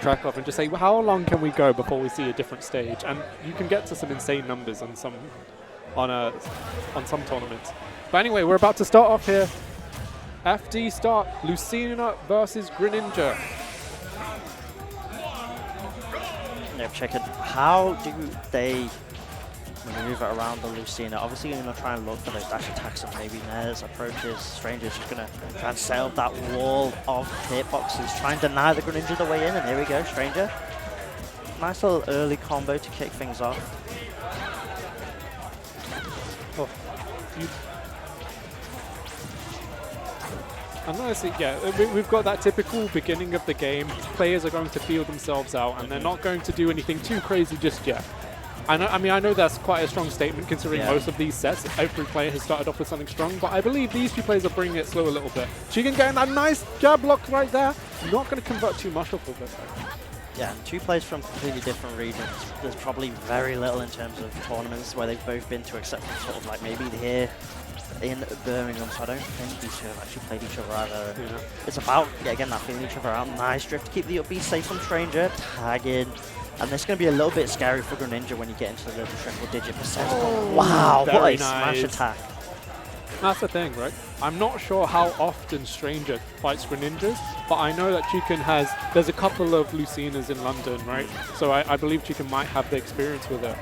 track of and just say, well, how long can we go before we see a different stage? And you can get to some insane numbers on some tournaments. But anyway, we're about to start off here. FD start, Lucina versus Greninja. Yeah, Chiken. How do they maneuver around the Lucina? Obviously, you're going to try and look for those dash attacks and maybe Nair's approaches. Stranger's just going to try and set up that wall of hitboxes, try and deny the Greninja the way in, and here we go, Stranger. Nice little early combo to kick things off. Oh. And honestly, yeah, we've got that typical beginning of the game. Players are going to feel themselves out, and they're not going to do anything too crazy just yet. I know that's quite a strong statement considering most of these sets, every player has started off with something strong, but I believe these two players are bringing it slow a little bit. Chiken getting that nice jab block right there. Not going to convert too much off of it. Yeah, and two players from completely different regions. There's probably very little in terms of tournaments where they've both been to, except for sort of like maybe here in Birmingham, so I don't think these two have actually played each other either. Yeah. It's about, again, that feeling each other out. Nice drift to keep the up B safe from Stranger, tag in. And this is going to be a little bit scary for Greninja when you get into the triple-digit percent. Oh, wow, what a smash attack. That's the thing, right? I'm not sure how often Stranger fights Greninjas, but I know that Chiken there's a couple of Lucinas in London, right? So I believe Chiken might have the experience with it.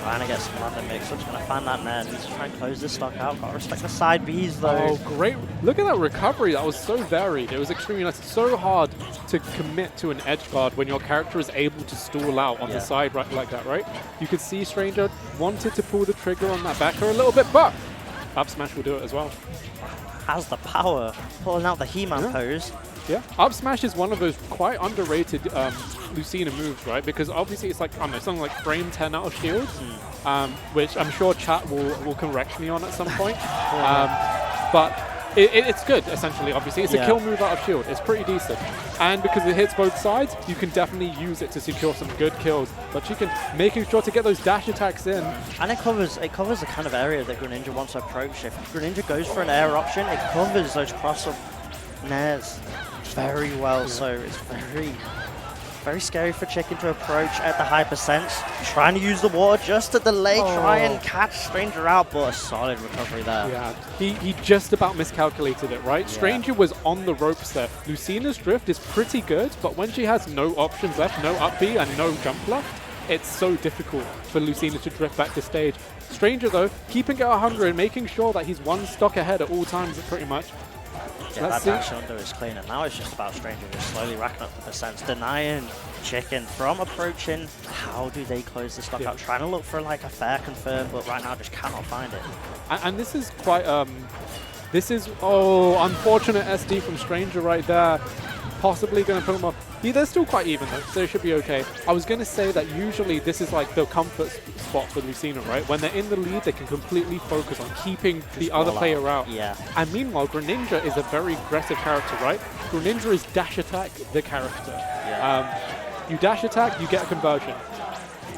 Trying to get some London mix-ups, going to find that Nair. Needs to try and close this stock out. Got to respect the side Bs though. Oh, great. Look at that recovery. That was so varied. It was extremely nice. It's so hard to commit to an edge guard when your character is able to stall out on the side right like that, right? You could see Stranger wanted to pull the trigger on that backer a little bit, but up smash will do it as well. Has the power. Pulling out the He-Man pose. Yeah, up smash is one of those quite underrated Lucina moves, right? Because obviously it's like, I don't know, something like frame 10 out of shield, which I'm sure chat will correct me on at some point. But it's good, essentially, obviously. It's a kill move out of shield. It's pretty decent. And because it hits both sides, you can definitely use it to secure some good kills. But Chiken making sure to get those dash attacks in. And it covers the kind of area that Greninja wants to approach. If Greninja goes for an air option, it covers those cross-up Nairs very well, so it's very scary for Chiken to approach at the high percents. Trying to use the water just to delay, try and catch Stranger out, but a solid recovery there. Yeah, he just about miscalculated it, right? Yeah. Stranger was on the ropes there. Lucina's drift is pretty good, but when she has no options left, no up B and no jump left, it's so difficult for Lucina to drift back to stage. Stranger though, keeping it 100, making sure that he's one stock ahead at all times pretty much. Yeah, that dash under is clean, and now it's just about Stranger just slowly racking up the percents, denying Chiken from approaching. How do they close the stock out? Trying to look for like a fair confirm, but right now just cannot find it. And this is quite, unfortunate SD from Stranger right there. Possibly going to put him off. They're still quite even though, so it should be okay. I was going to say that usually this is like the comfort spot for Lucina, right? When they're in the lead, they can completely focus on keeping the other player out. Yeah. And meanwhile, Greninja is a very aggressive character, right? Greninja is dash attack the character. Yeah. You dash attack, you get a conversion.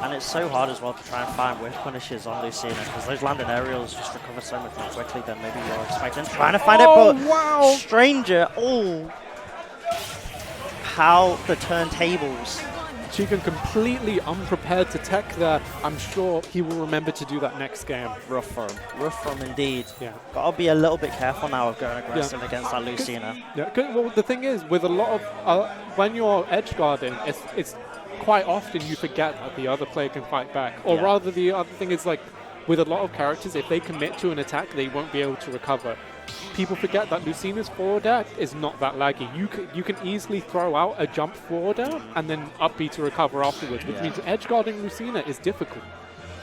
And it's so hard as well to try and find whiff punishes on Lucina because those landing aerials just recover so much more quickly than maybe you're expecting. Trying to find it, but Stranger, how the turntables. Chiken completely unprepared to tech there. I'm sure he will remember to do that next game. Rough from indeed. Yeah. Gotta be a little bit careful now of going aggressive against that Lucina. Yeah, well, the thing is, with a lot of, when you're edge guarding, it's quite often you forget that the other player can fight back. Or rather, the other thing is like, with a lot of characters, if they commit to an attack, they won't be able to recover. People forget that Lucina's forward air is not that laggy. You can easily throw out a jump forward air and then up B to recover afterwards, which means edge guarding Lucina is difficult.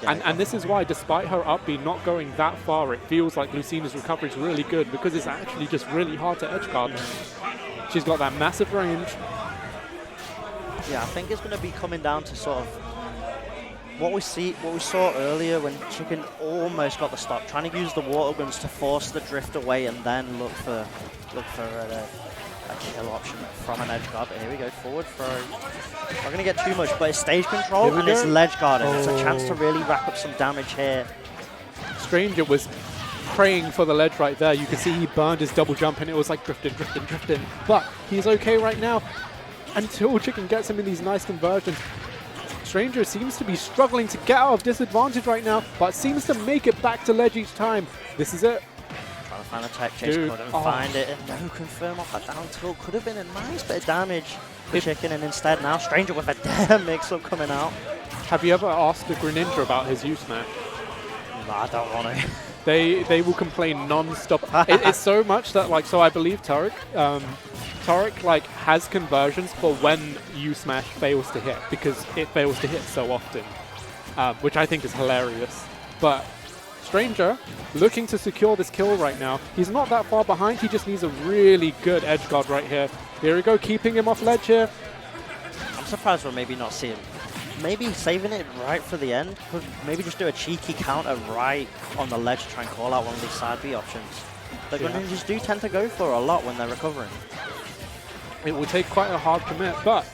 And this is why, despite her up B not going that far, it feels like Lucina's recovery is really good because it's actually just really hard to edge guard. She's got that massive range. Yeah, I think it's going to be coming down to sort of what we saw earlier when Chiken almost got the stop, trying to use the water guns to force the drift away and then look for a kill option from an edge guard. But here we go, forward throw. Not going to get too much, but it's stage control and it's ledge guard, and it's a chance to really rack up some damage here. Stranger was praying for the ledge right there. You can see he burned his double jump and it was like drifting. But he's okay right now until Chiken gets him in these nice conversions. Stranger seems to be struggling to get out of disadvantage right now, but seems to make it back to ledge each time. This is it. Trying to find a tech chase, couldn't find it, and no confirm off that down tilt. Could have been a nice bit of damage for Chiken, and instead now Stranger with a damn mix-up coming out. Have you ever asked the Greninja about his use smash? No, I don't want to. They will complain non-stop. It's so much that, like, so I believe Turek like has conversions for when you smash fails to hit, because it fails to hit so often, which I think is hilarious. But Stranger looking to secure this kill right now. He's not that far behind. He just needs a really good edge guard right here. Here we go, keeping him off ledge here. I'm surprised we're maybe not seeing. Maybe saving it right for the end. Could maybe just do a cheeky counter right on the ledge to try and call out one of these side B options. The Greninjas do tend to go for a lot when they're recovering. It will take quite a hard commit, but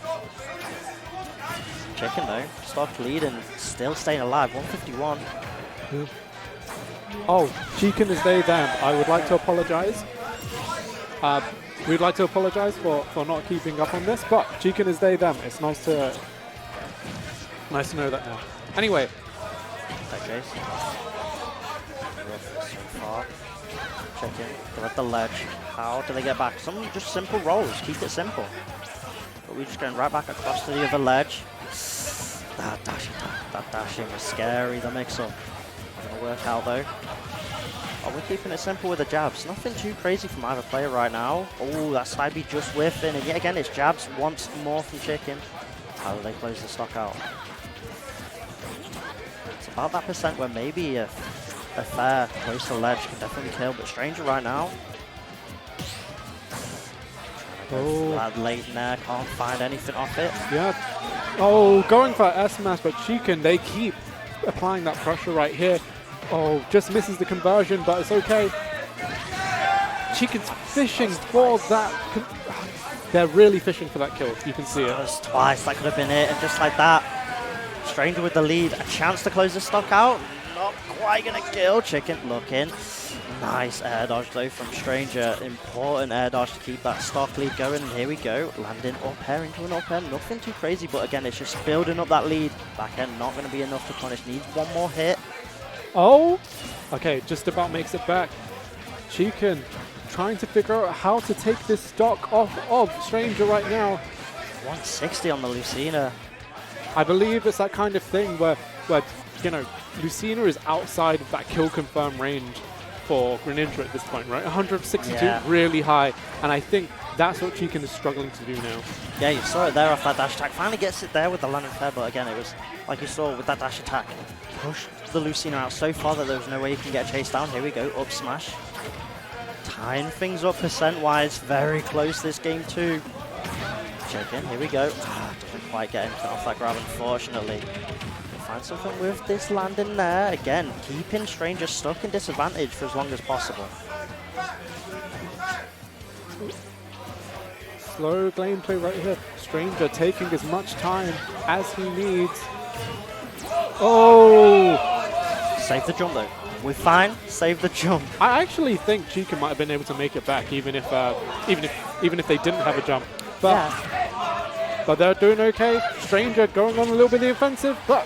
Chiken though, stock lead and still staying alive, 151. Oh, Chiken is they, them. I would like to apologize. We'd like to apologize for not keeping up on this, but Chiken is they, them. It's nice to know that now. Anyway. That case. Rough so far. Chiken, they're at the ledge. How do they get back? Some just simple rolls, keep it simple. But we're just going right back across to the other ledge. That dashing was scary, the mix-up. Not going to work out though. Oh, we're keeping it simple with the jabs. Nothing too crazy from either player right now. Oh, that side B just whiffing. And yet again, it's jabs once more from Chiken. How do they close the stock out? It's about that percent where maybe a fair close to ledge can definitely kill, but Stranger right now. That late there, can't find anything off it. Yeah. Oh, going for S-Mash, but Chiken, they keep applying that pressure right here. Oh, just misses the conversion, but it's okay. Chiken's fishing for that. They're really fishing for that kill. You can see it. That was twice. That could have been it. And just like that, Stranger with the lead. A chance to close the stock out. Not quite going to kill. Chiken looking. Nice air dodge though from Stranger. Important air dodge to keep that stock lead going. And here we go. Landing up air into an up air. Nothing too crazy, but again, it's just building up that lead. Back end not going to be enough to punish. Needs one more hit. Oh, okay, just about makes it back. Chiken trying to figure out how to take this stock off of Stranger right now. 160 on the Lucina. I believe it's that kind of thing where you know, Lucina is outside of that kill confirm range for Greninja at this point, right? 162, really high, and I think that's what Chiken is struggling to do now. Yeah, you saw it there off that dash attack. Finally gets it there with the landing fair, but again, it was like you saw with that dash attack. Pushed the Lucina out so far that there was no way you can get chased down. Here we go, up smash. Tying things up percent-wise, very close this game too. Chiken, here we go. Doesn't quite get anything off that grab, unfortunately. Find something with this landing there. Again, keeping Stranger stuck in disadvantage for as long as possible. Slow gameplay right here. Stranger taking as much time as he needs. Oh! Save the jump though. We're fine. Save the jump. I actually think Chiken might have been able to make it back, even if they didn't have a jump. But they're doing okay. Stranger going on a little bit of the offensive, but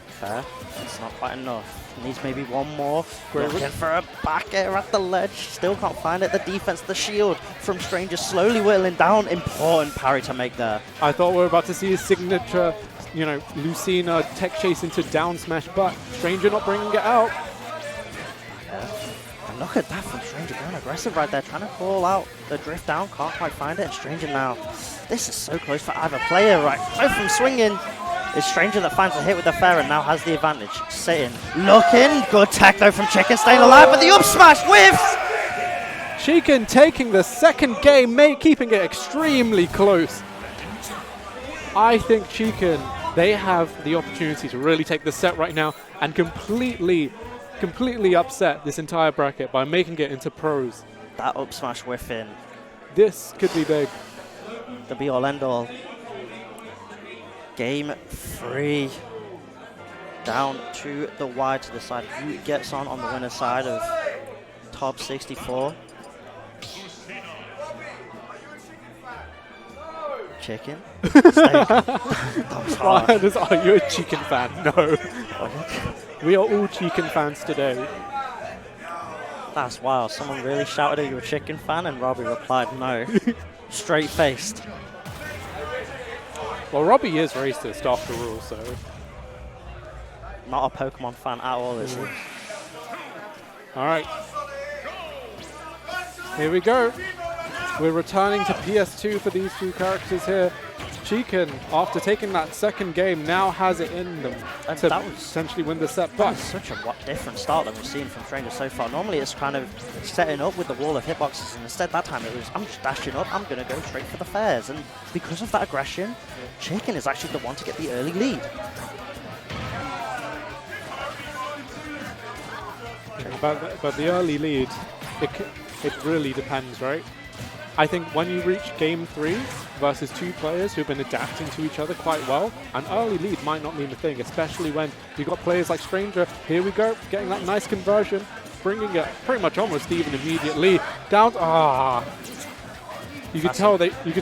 fair. It's not quite enough. Needs maybe one more. Looking for a back air at the ledge. Still can't find it. The defense, the shield from Stranger slowly whittling down. Important parry to make there. I thought we were about to see his signature, you know, Lucina tech chase into down smash, but Stranger not bringing it out. And look at that from Stranger, going aggressive right there, trying to call out the drift down, can't quite find it, and Stranger now. This is so close for either player, right? Both from swinging. It's Stranger that finds a hit with the fair and now has the advantage. Sitting, looking, good tech though from Chiken, staying alive, but the up smash whiffs! Chiken taking the second game, keeping it extremely close. I think Chiken, they have the opportunity to really take the set right now and completely upset this entire bracket by making it into pros. That up smash whiffing. This could be big. The be all end all. Game 3. down to the wire to decide who gets on the winner's side of top 64. Chiken? Steak. That was hard. Are you a Chiken fan? No. We are all Chiken fans today. That's wild. Someone really shouted at you a Chiken fan and Robbie replied no. Straight-faced. Well, Robbie is racist after all, so... Not a Pokemon fan at all, is he? Alright. Here we go. We're returning to PS2 for these two characters here. Chiken, after taking that second game, now has it in them to essentially win the set. That was such a different start than we've seen from Stranger so far. Normally it's kind of setting up with the wall of hitboxes, and instead that time it was, I'm just dashing up, I'm going to go straight for the fairs. And because of that aggression, Chiken is actually the one to get the early lead. But the early lead, it really depends, right? I think when you reach game 3 versus 2 players who've been adapting to each other quite well, an early lead might not mean a thing, especially when you've got players like Stranger. Here we go, getting that nice conversion, bringing it pretty much almost even immediately down. You could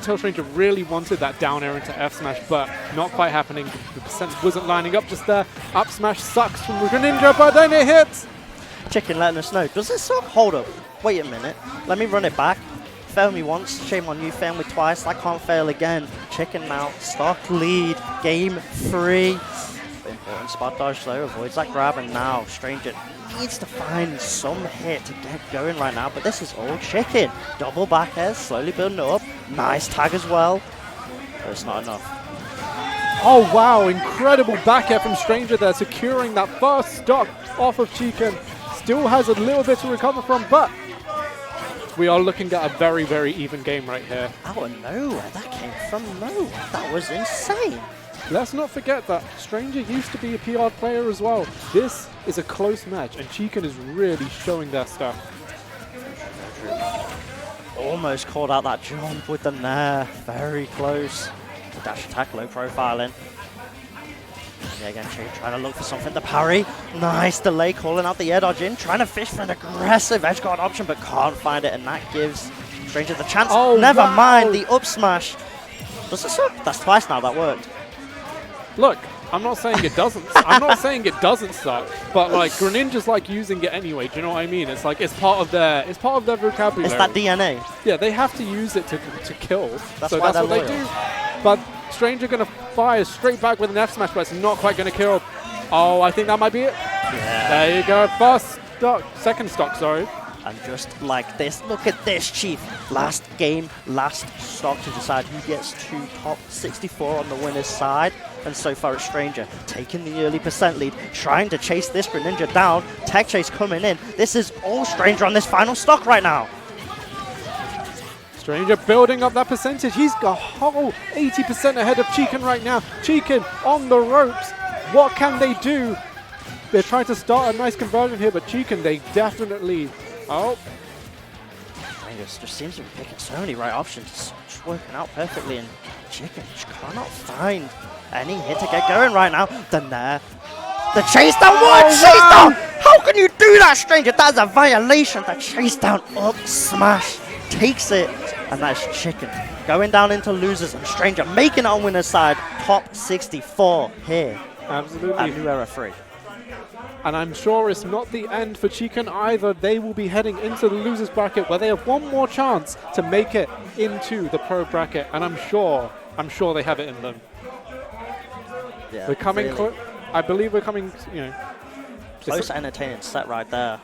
tell Stranger really wanted that down air into F smash, but not quite happening. The percent wasn't lining up just there. Up smash sucks from Greninja, but then it hits. Chiken letting us know. Does this suck? Hold up. Wait a minute. Let me run it back. Fail me once, shame on you. Fail me twice. I can't fail again. Chiken now, stock lead. Game 3. Important spot dodge though. Avoids that grab, and now Stranger needs to find some hit to get going right now. But this is all Chiken. Double back air, slowly building it up. Nice tag as well. But it's not enough. Oh wow, incredible back air from Stranger there, securing that first stock off of Chiken. Still has a little bit to recover from, but we are looking at a very, very even game right here. Out of nowhere, that came from nowhere. That was insane. Let's not forget that Stranger used to be a PR player as well. This is a close match, and Chiken is really showing their stuff. Almost called out that jump with the nair. Very close. The dash attack, low profiling. Yeah, again, trying to look for something to parry. Nice delay, calling out the air dodge in. Trying to fish for an aggressive edge guard option, but can't find it, and that gives Stranger the chance. Oh, never wow. mind the up smash. Does it suck? That's twice now that worked. Look, I'm not saying it doesn't. I'm not saying it doesn't suck, but like Greninja's like using it anyway. Do you know what I mean? It's like it's part of their vocabulary. It's that DNA. Yeah, they have to use it to kill. That's so why that's what loyal. they do. But Stranger gonna fire straight back with an F smash, but it's not quite gonna kill. Oh, I think that might be it. Yeah. There you go. First stock, second stock, sorry. And just like this, look at this, Chief. Last game, last stock to decide who gets to top 64 on the winner's side. And so far it's Stranger taking the early percent lead, trying to chase this Greninja down. Tech chase coming in. This is all Stranger on this final stock right now. Stranger building up that percentage. He's got a whole 80% ahead of Chiken right now. Chiken on the ropes. What can they do? They're trying to start a nice conversion here, but Chiken, they definitely... Oh. Stranger just seems to be picking so many right options. Just working out perfectly, and Chiken just cannot find any hit to get going right now. The nair. The chase down. What? Chase down! How can you do that, Stranger? That's a violation. The chase down up smash takes it. And that's Chiken going down into losers, and Stranger making it on winner's side. Top 64 here. Absolutely. At New Era 3. And I'm sure it's not the end for Chiken either. They will be heading into the losers bracket where they have one more chance to make it into the pro bracket. And I'm sure they have it in them. Yeah, we're coming, really. I believe we're coming, Close, entertaining set right there.